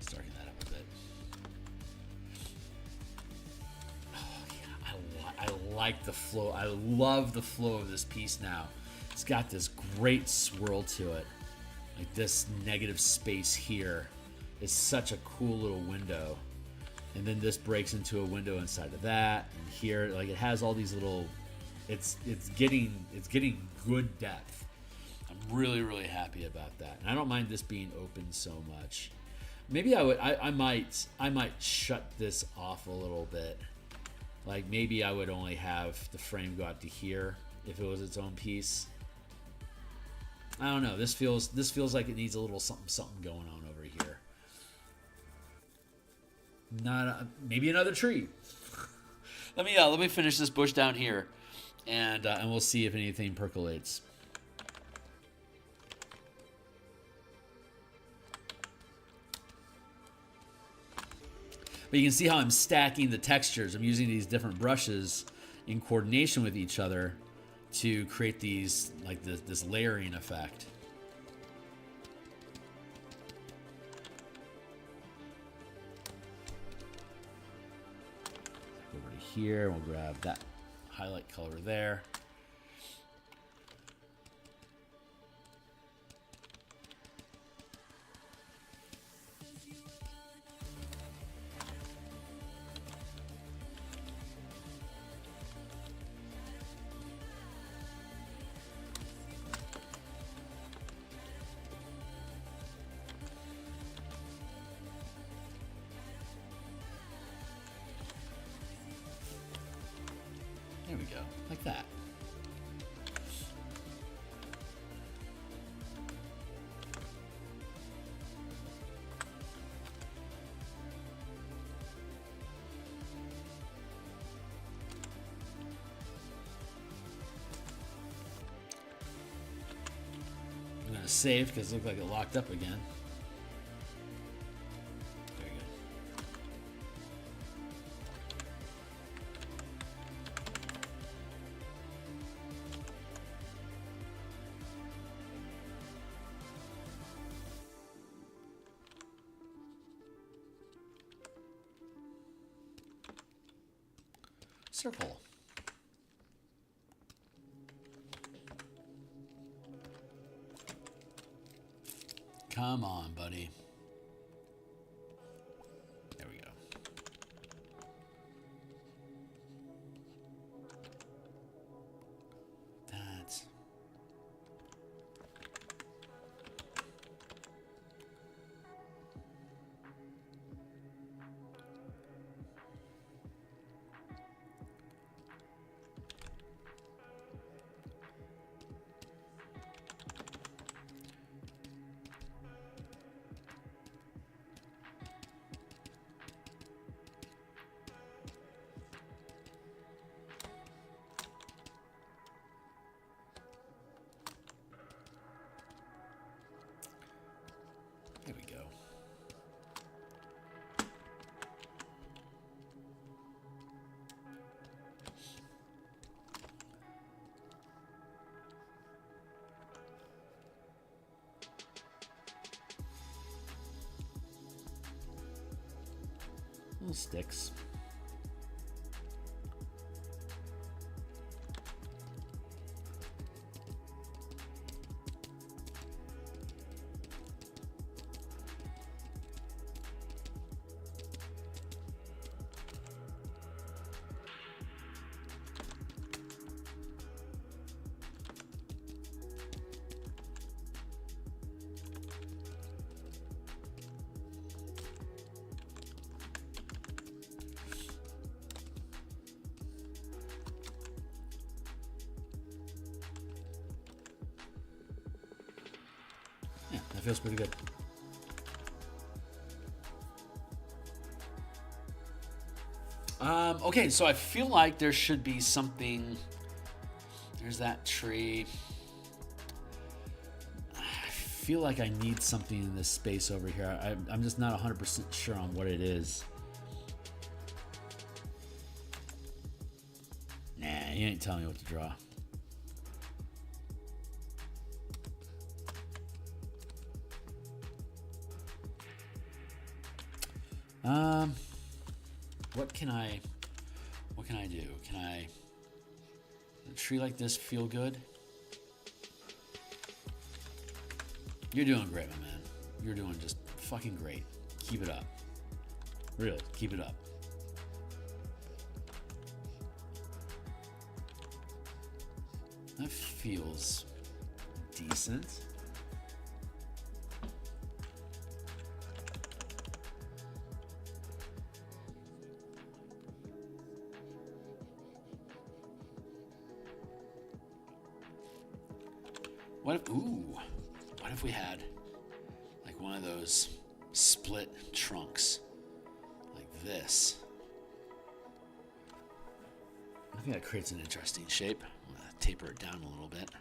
Starting that up a bit. Oh yeah, I like the flow. I love the flow of this piece now. It's got this great swirl to it. Like this negative space here is such a cool little window. And then this breaks into a window inside of that. And here, like, it has all these little, it's getting good depth. I'm really, really happy about that. And I don't mind this being open so much. Maybe I might shut this off a little bit. Like maybe I would only have the frame go out to here if it was its own piece. I don't know. This feels like it needs a little something going on over here. Maybe another tree. Let me finish this bush down here, and we'll see if anything percolates. But you can see how I'm stacking the textures. I'm using these different brushes in coordination with each other to create these, like this layering effect. Over to here, we'll grab that highlight color there. to save because it looked like it locked up again. There you go. Circle. Come on, buddy. There we go. That's... There we go. Little sticks. Yeah, that feels pretty good. Okay, so I feel like there should be something. There's that tree. I feel like I need something in this space over here. I'm just not 100% sure on what it is. Nah, you ain't telling me what to draw. What can I do? Can a tree like this feel good? You're doing great, my man. You're doing just fucking great. Keep it up. Really, keep it up. That feels decent. What if we had like one of those split trunks like this? I think that creates an interesting shape. I'm gonna taper it down a little bit.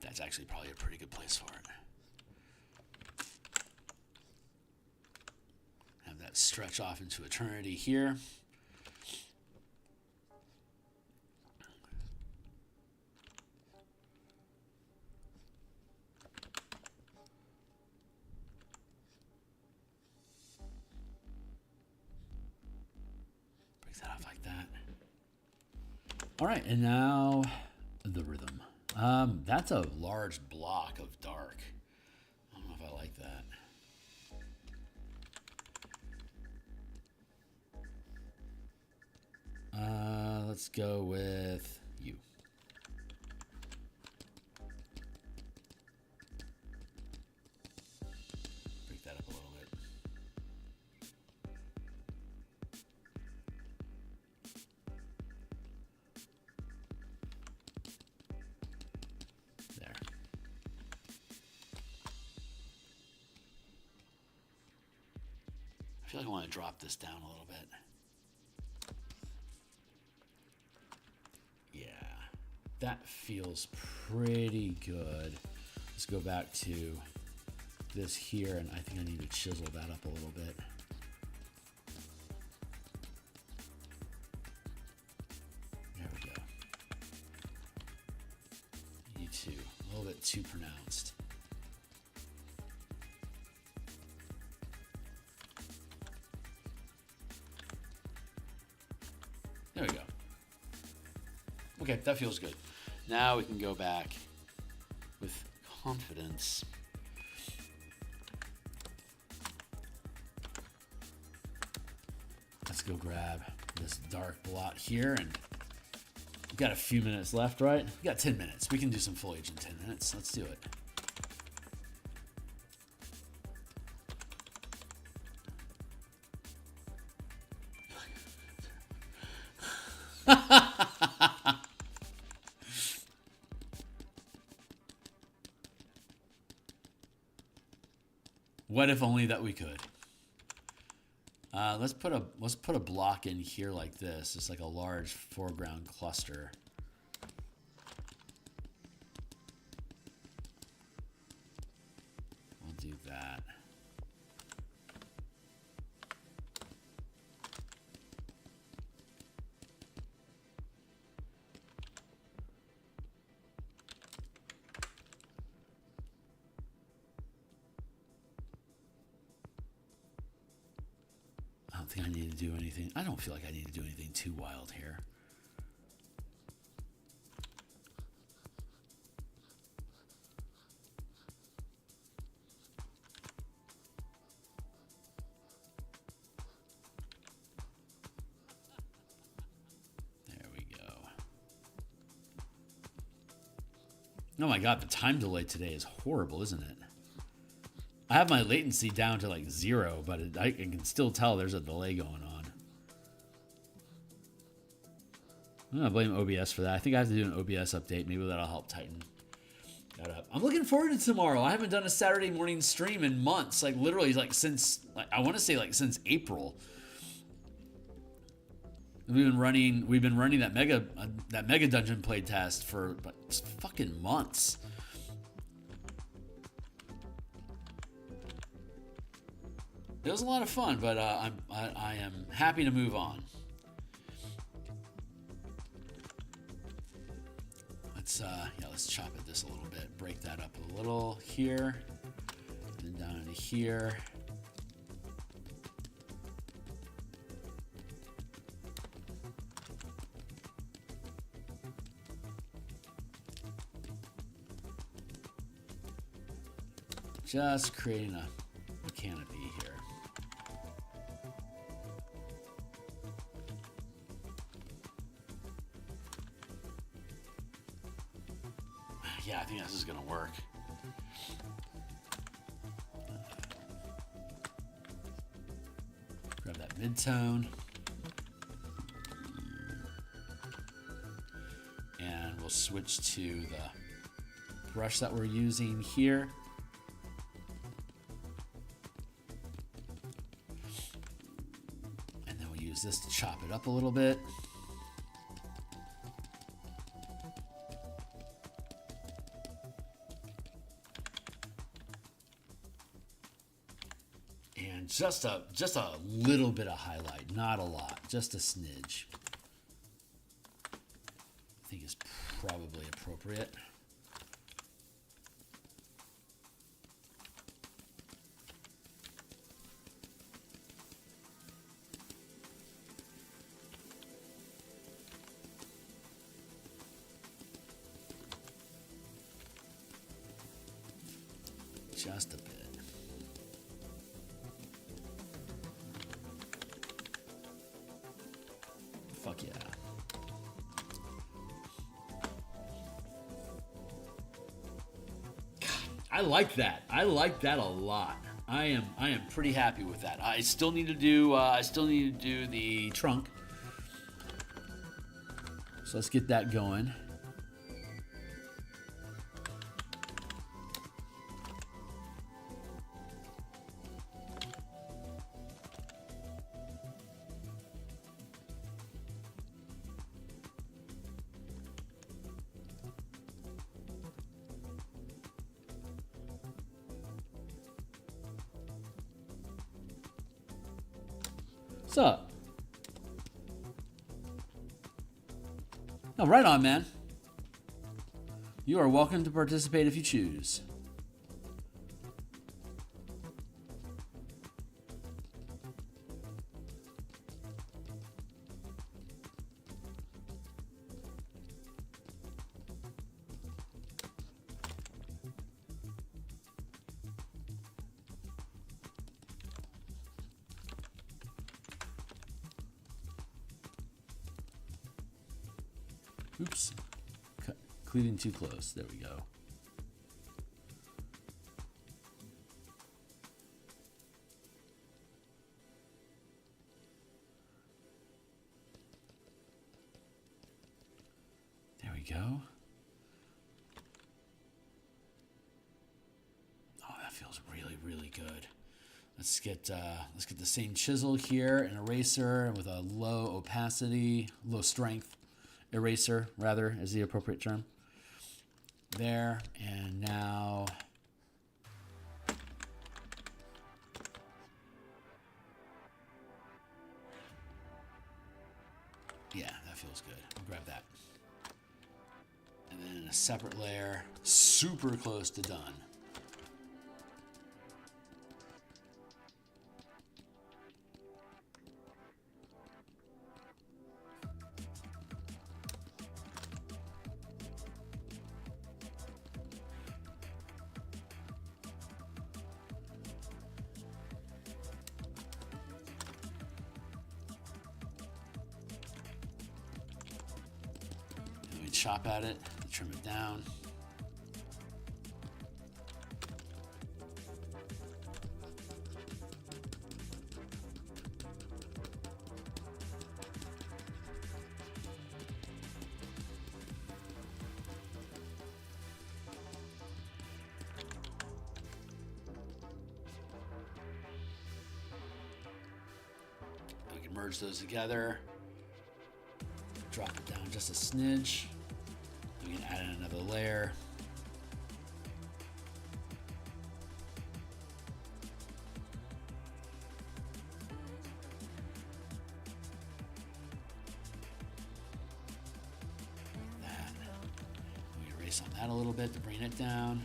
That's actually probably a pretty good place for it. Have that stretch off into eternity here. Break that off like that. All right, and now the rhythm. That's a large block of dark. Let's go with you. Break that up a little bit. There. I feel like I want to drop this down a little bit. That feels pretty good. Let's go back to this here, and I think I need to chisel that up a little bit. There we go. You too. A little bit too pronounced. There we go. Okay, that feels good. Now we can go back with confidence. Let's go grab this dark blot here, and we've got a few minutes left, right? We got 10 minutes. We can do some foliage in 10 minutes. Let's do it. What if only that we could? Let's put a block in here like this. It's like a large foreground cluster. We'll do that. I don't think I need to do anything. I don't feel like I need to do anything too wild here. There we go. Oh my God, the time delay today is horrible, isn't it? I have my latency down to like 0, but I can still tell there's a delay going on. I'm gonna blame OBS for that. I think I have to do an OBS update. Maybe that'll help tighten that up. I'm looking forward to tomorrow. I haven't done a Saturday morning stream in months. Like literally, like since I want to say like since April. We've been running that mega dungeon playtest for like, fucking months. It was a lot of fun, but I am happy to move on. Let's chop at this a little bit. Break that up a little here, then down into here. Just creating a canopy here. Yeah, I think this is gonna work. Grab that mid-tone. And we'll switch to the brush that we're using here. And then we'll use this to chop it up a little bit. Just a little bit of highlight, not a lot, just a smidge. I think is probably appropriate. Just a bit. Fuck yeah. I like that. I like that a lot. I am pretty happy with that. I still need to do the trunk. So let's get that going. What's up? Oh, right on, man. You are welcome to participate if you choose. Oops. Cleaving too close. There we go. There we go. Oh, that feels really, really good. Let's get the same chisel here, an eraser with a low opacity, low strength. Eraser, rather, is the appropriate term. There, and now... Yeah, that feels good. I'll grab that. And then a separate layer, super close to done. Chop at it, trim it down. We can merge those together. Drop it down just a smidge. We can add in another layer. Like that. We erase on that a little bit to bring it down.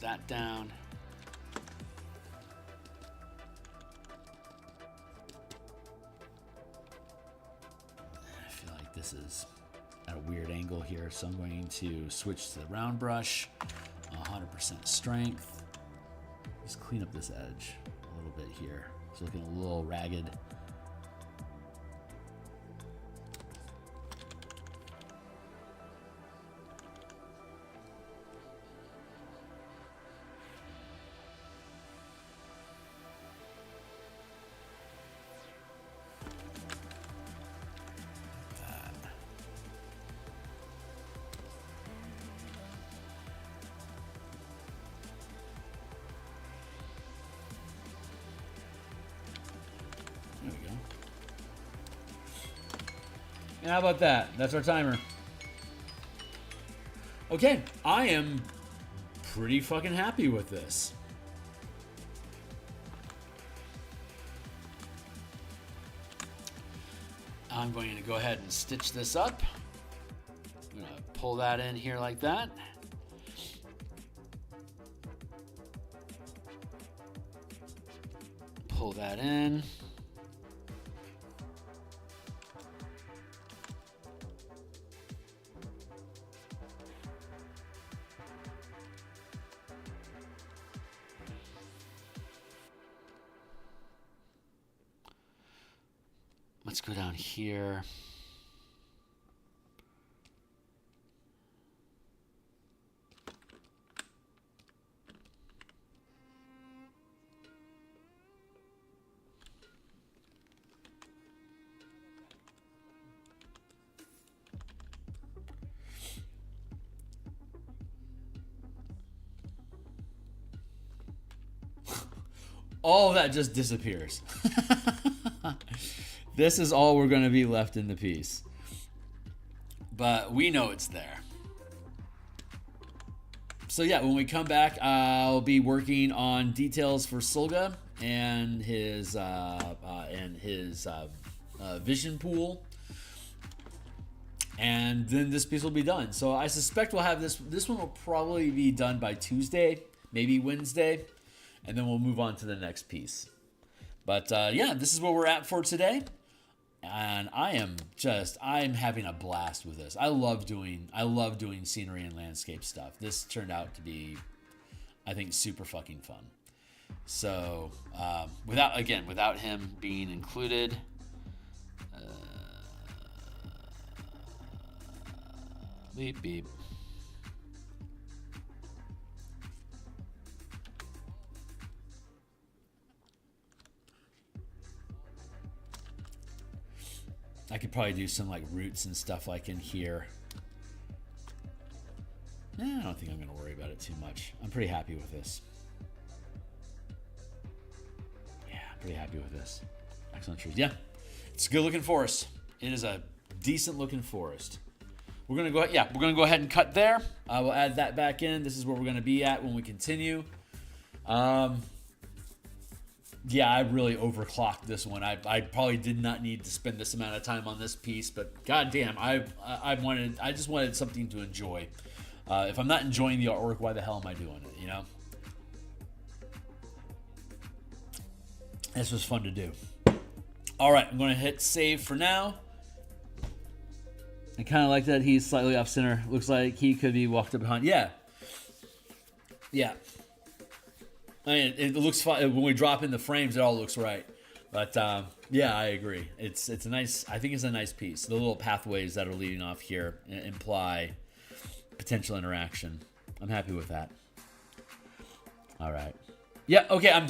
That down. I feel like this is at a weird angle here, so I'm going to switch to the round brush, 100% strength. Just clean up this edge a little bit here. It's looking a little ragged. And how about that? That's our timer. Okay, I am pretty fucking happy with this. I'm going to go ahead and stitch this up. I'm going to pull that in here like that. Pull that in. Let's go down here. All of that just disappears. This is all we're going to be left in the piece. But we know it's there. So yeah, when we come back, I'll be working on details for Sulga and his vision pool. And then this piece will be done. So I suspect we'll have this. This one will probably be done by Tuesday, maybe Wednesday. And then we'll move on to the next piece. But yeah, this is where we're at for today. And I'm having a blast with this. I love doing scenery and landscape stuff. This turned out to be, I think, super fucking fun. So without him being included, beep beep. I could probably do some like roots and stuff like in here. I don't think I'm going to worry about it too much. I'm pretty happy with this. Yeah, I'm pretty happy with this. Excellent trees. Yeah, it's a good looking forest. It is a decent looking forest. We're going to go ahead and cut there. I will add that back in. This is where we're going to be at when we continue. Yeah, I really overclocked this one. I probably did not need to spend this amount of time on this piece, but goddamn, I just wanted something to enjoy. If I'm not enjoying the artwork, why the hell am I doing it? You know, this was fun to do. All right, I'm going to hit save for now. I kind of like that he's slightly off center. Looks like he could be walked up behind. Yeah. I mean, it looks fine when we drop in the frames. It all looks right, but yeah, I agree. It's a nice. I think it's a nice piece. The little pathways that are leading off here imply potential interaction. I'm happy with that. All right. Yeah. Okay. I'm done.